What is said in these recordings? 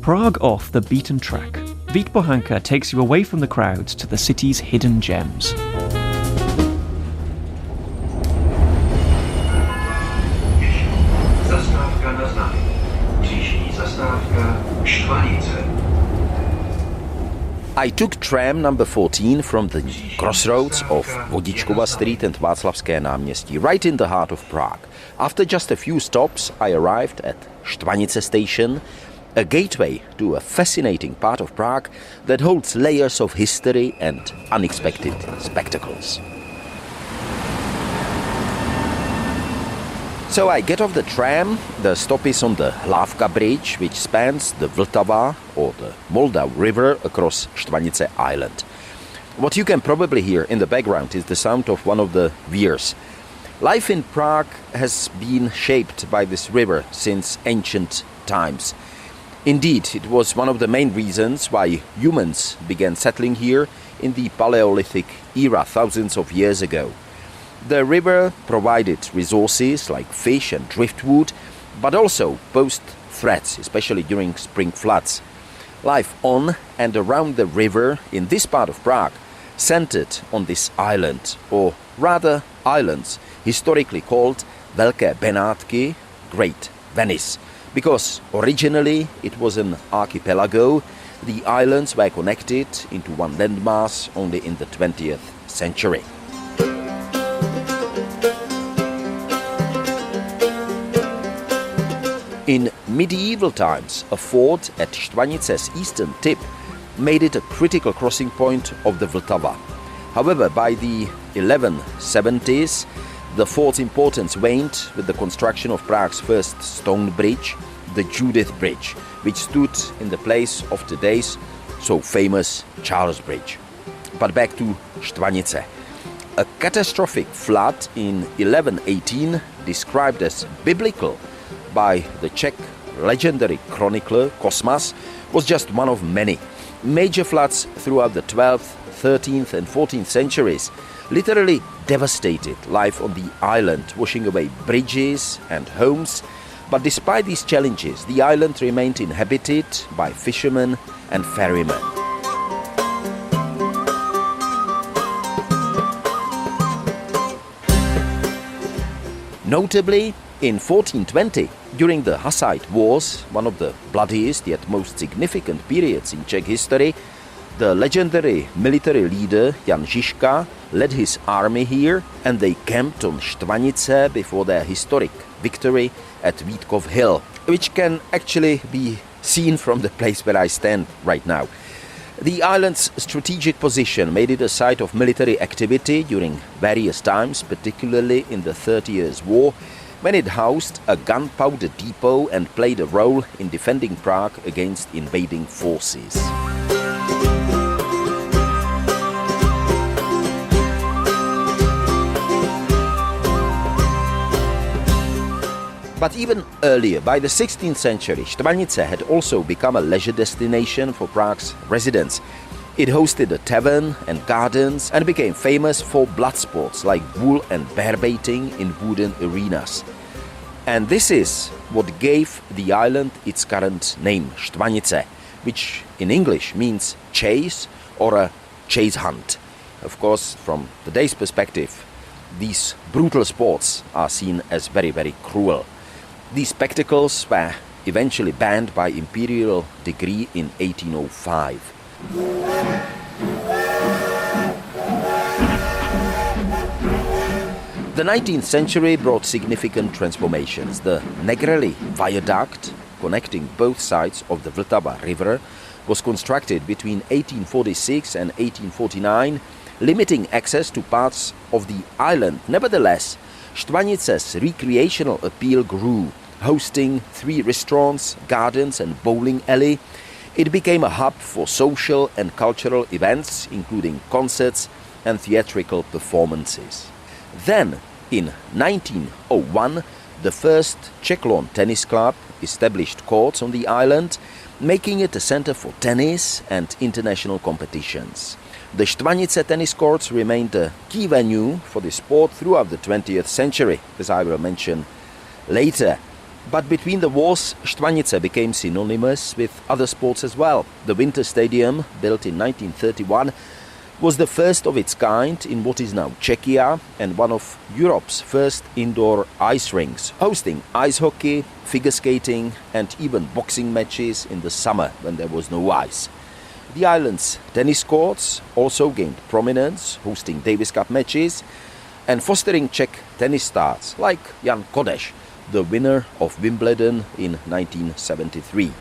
Prague off the beaten track, Vltava takes you away from the crowds to the city's hidden gems. Zastávka na znamení. Příští zastávka Štvanice. I took tram number 14 from the crossroads of Vodičkova Street and Václavské náměstí, right in the heart of Prague. After just a few stops, I arrived at Štvanice station, a gateway to a fascinating part of Prague that holds layers of history and unexpected spectacles. So I get off the tram. The stop is on the Hlávka Bridge, which spans the Vltava or the Vltava River across Štvanice Island. What you can probably hear in the background is the sound of one of the weirs. Life in Prague has been shaped by this river since ancient times. Indeed, it was one of the main reasons why humans began settling here in the Paleolithic era thousands of years ago. The river provided resources like fish and driftwood, but also posed threats, especially during spring floods. Life on and around the river in this part of Prague centered on this island, or rather islands, historically called Velké Benátky, Great Venice, because originally it was an archipelago. The islands were connected into one landmass only in the 20th century. In medieval times, a ford at Štvanice's eastern tip made it a critical crossing point of the Vltava. However, by the 1170s, the fort's importance waned with the construction of Prague's first stone bridge, the Judith Bridge, which stood in the place of today's so famous Charles Bridge. But back to Štvanice. A catastrophic flood in 1118, described as biblical by the Czech legendary chronicler Cosmas, was just one of many. Major floods throughout the 12th, 13th and 14th centuries literally devastated life on the island, washing away bridges and homes. But despite these challenges, the island remained inhabited by fishermen and ferrymen. Notably, in 1420, during the Hussite Wars, one of the bloodiest yet most significant periods in Czech history, the legendary military leader Jan Žižka led his army here, and they camped on Štvanice before their historic victory at Vítkov Hill, which can actually be seen from the place where I stand right now. The island's strategic position made it a site of military activity during various times, particularly in the 30 Years' War, when it housed a gunpowder depot and played a role in defending Prague against invading forces. But even earlier, by the 16th century, Štvanice had also become a leisure destination for Prague's residents. It hosted a tavern and gardens and became famous for blood sports like bull and bear baiting in wooden arenas. And this is what gave the island its current name, Štvanice, which in English means chase or a chase hunt. Of course, from today's perspective, these brutal sports are seen as very, very cruel. These spectacles were eventually banned by imperial decree in 1805. The 19th century brought significant transformations. The Negrelli Viaduct, connecting both sides of the Vltava River, was constructed between 1846 and 1849, limiting access to parts of the island. Nevertheless, Štvanice's recreational appeal grew, hosting 3 restaurants, gardens and bowling alley. It became a hub for social and cultural events, including concerts and theatrical performances. Then, in 1901, the first Czech lawn tennis club established courts on the island, making it a center for tennis and international competitions. The Štvanice tennis courts remained a key venue for the sport throughout the 20th century, as I will mention later. But between the wars, Štvanice became synonymous with other sports as well. The Winter Stadium, built in 1931, was the first of its kind in what is now Czechia and one of Europe's first indoor ice rinks, hosting ice hockey, figure skating and even boxing matches in the summer when there was no ice. The island's tennis courts also gained prominence, hosting Davis Cup matches and fostering Czech tennis stars like Jan Kodeš, the winner of Wimbledon in 1973.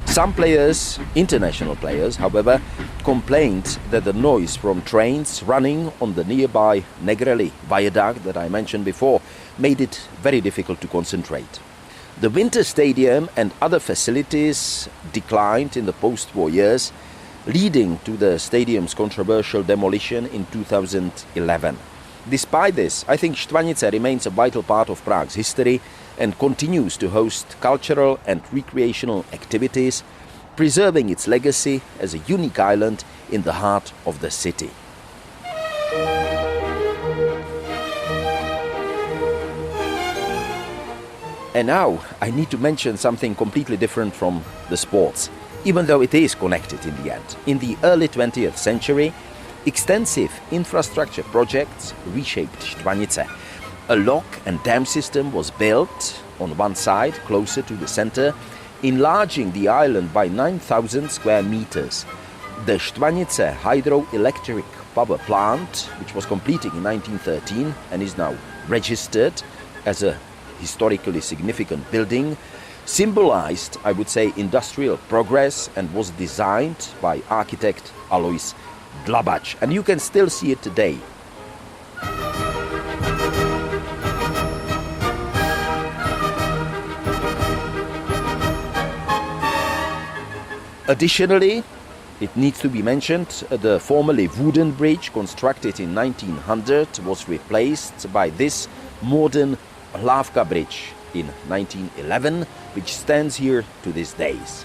Some players, international players, however, complained that the noise from trains running on the nearby Negrelli viaduct that I mentioned before made it very difficult to concentrate. The Winter Stadium and other facilities declined in the post-war years, leading to the stadium's controversial demolition in 2011. Despite this, I think Štvanice remains a vital part of Prague's history and continues to host cultural and recreational activities, preserving its legacy as a unique island in the heart of the city. And now I need to mention something completely different from the sports, even though it is connected in the end. In the early 20th century, extensive infrastructure projects reshaped Štvanice. A lock and dam system was built on one side, closer to the center, enlarging the island by 9,000 square meters. The Štvanice hydroelectric power plant, which was completed in 1913 and is now registered as a historically significant building, symbolized, I would say, industrial progress and was designed by architect Alois Dlabač. And you can still see it today. Additionally, it needs to be mentioned, the formerly wooden bridge constructed in 1900 was replaced by this modern Hlávka Bridge in 1911, which stands here to these days.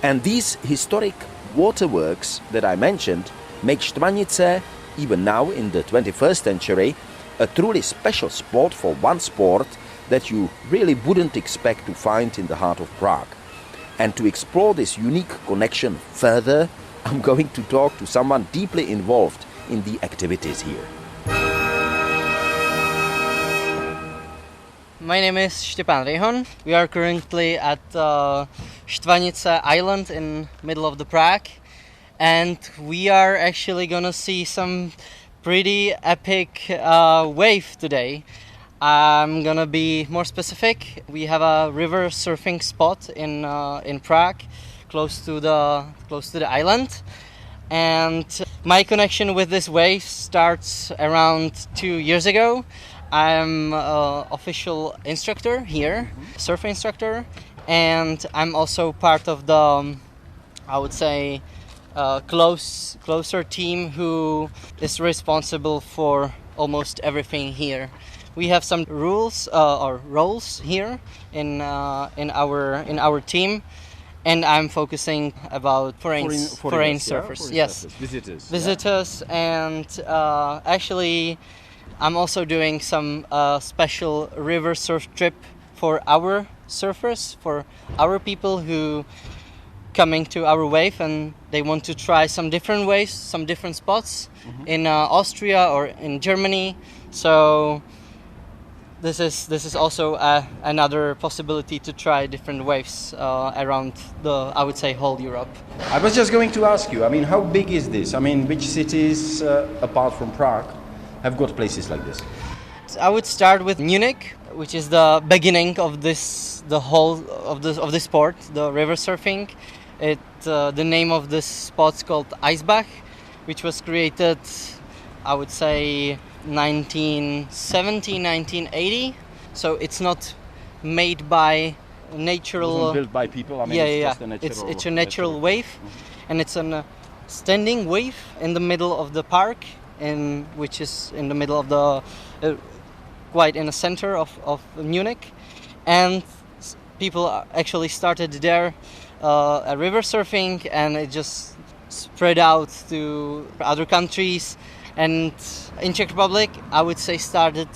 And these historic waterworks that I mentioned make Štvanice, even now in the 21st century, a truly special spot for one sport that you really wouldn't expect to find in the heart of Prague. And to explore this unique connection further, I'm going to talk to someone deeply involved in the activities here. My name is Štěpán Rejhon. We are currently at Štvanice Island in middle of the Prague, and we are actually gonna see some pretty epic wave today. I'm gonna be more specific. We have a river surfing spot in Prague, close to the island, and my connection with this wave starts around 2 years ago. I'm an official instructor here, surf instructor, and I'm also part of the, I would say, closer team who is responsible for almost everything here. We have some rules or roles here in our team, and I'm focusing about foreign surfers. Yes, visitors, and actually, I'm also doing some special river surf trip for our surfers, for our people who coming to our wave and they want to try some different waves, some different spots in Austria or in Germany. So this is also another possibility to try different waves around the, I would say, whole Europe. I was just going to ask you, I mean, how big is this? I mean, which cities, apart from Prague, have got places like this? I would start with Munich, which is the beginning of this, the whole of this sport, the river surfing. The name of this spot's called Eisbach, which was created, I would say, 1970, 1980. So it's not made by natural. It wasn't built by people. I mean, it's just a natural. It's a natural wave, and it's a standing wave in the middle of the park, which is in the middle of the, quite in the center of Munich, and people actually started there a river surfing, and it just spread out to other countries. And in Czech Republic, I would say started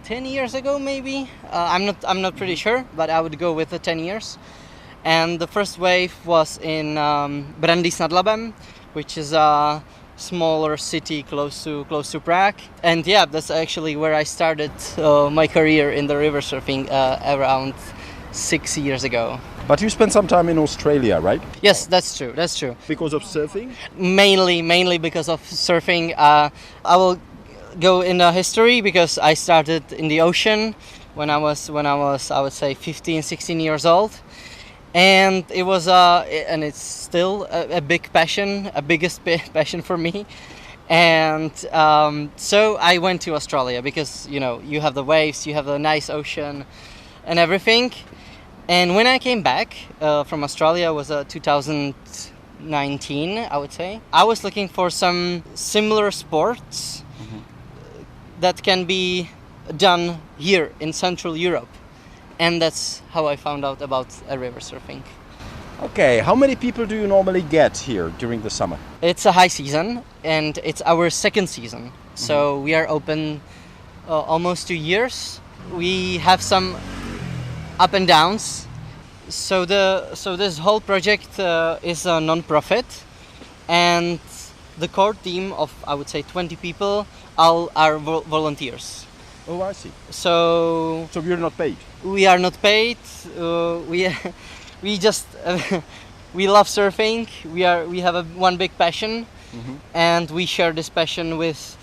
10 years ago, maybe. I'm not pretty sure, but I would go with the 10 years. And the first wave was in Brandýs nad Labem, which is a smaller city close to Prague. And yeah, that's actually where I started my career in the river surfing around 6 years ago. But you spent some time in Australia, right? Yes, that's true. That's true. Because of surfing? Mainly because of surfing. I will go in the history because I started in the ocean when I was I would say 15, 16 years old. And it was and it's still a big passion, biggest passion for me. And so I went to Australia because you have the waves, you have the nice ocean, and everything. And when I came back from Australia, was 2019, I would say. I was looking for some similar sports that can be done here in Central Europe. And that's how I found out about river surfing. Okay, how many people do you normally get here during the summer? It's a high season, and it's our second season. So we are open almost 2 years. We have some up and downs. So this whole project is a non-profit, and the core team of, I would say, 20 people all are volunteers. Oh, I see. So you're not paid? We are not paid. We just we love surfing. We have one big passion, and we share this passion with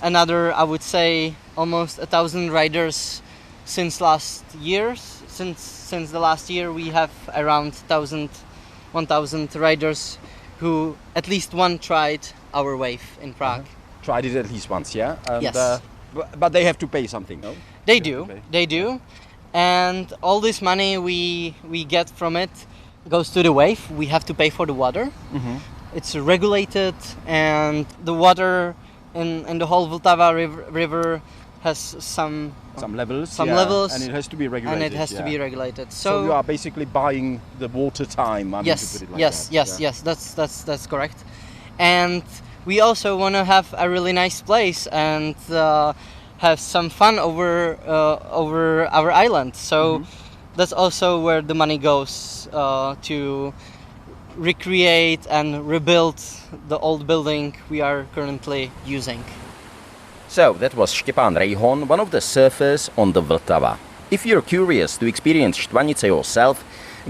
another, I would say, almost 1,000 riders since last years. Since the last year, we have around 1,000 riders who at least one tried our wave in Prague. Tried it at least once, yeah? And, yes. But they have to pay something, no? They do. And all this money we get from it goes to the wave. We have to pay for the water. It's regulated, and the water in the whole Vltava River has some levels. levels, and it has to be regulated. So you are basically buying the water time. Yes, to put it like yes. That's correct. And we also want to have a really nice place and have some fun over our island. So that's also where the money goes to recreate and rebuild the old building we are currently using. So that was Štěpán Rejhon, one of the surfers on the Vltava. If you're curious to experience Štvanice yourself,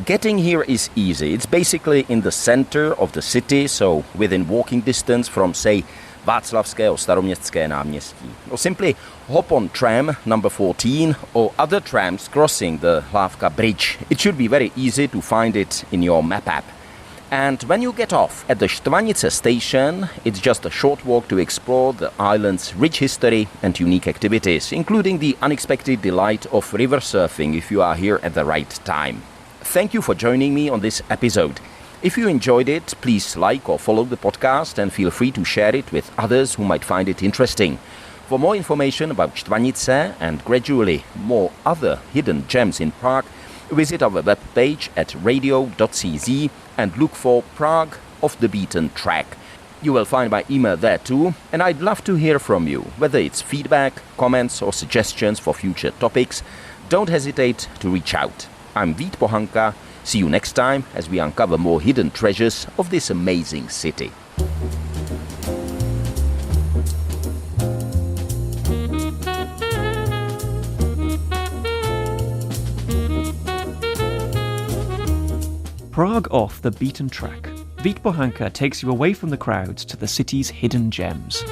getting here is easy. It's basically in the center of the city, so within walking distance from, say, Václavské Staroměstské náměstí. Or simply hop on tram number 14 or other trams crossing the Hlávka Bridge. It should be very easy to find it in your map app. And when you get off at the Štvanice station, it's just a short walk to explore the island's rich history and unique activities, including the unexpected delight of river surfing if you are here at the right time. Thank you for joining me on this episode. If you enjoyed it, please like or follow the podcast and feel free to share it with others who might find it interesting. For more information about Štvanice and gradually more other hidden gems in Prague, visit our webpage at radio.cz and look for Prague Off the Beaten Track. You will find my email there too, and I'd love to hear from you, whether it's feedback, comments or suggestions for future topics. Don't hesitate to reach out. I'm Vít Pohanka. See you next time as we uncover more hidden treasures of this amazing city. Prague Off the Beaten Track. Vít Pohanka takes you away from the crowds to the city's hidden gems.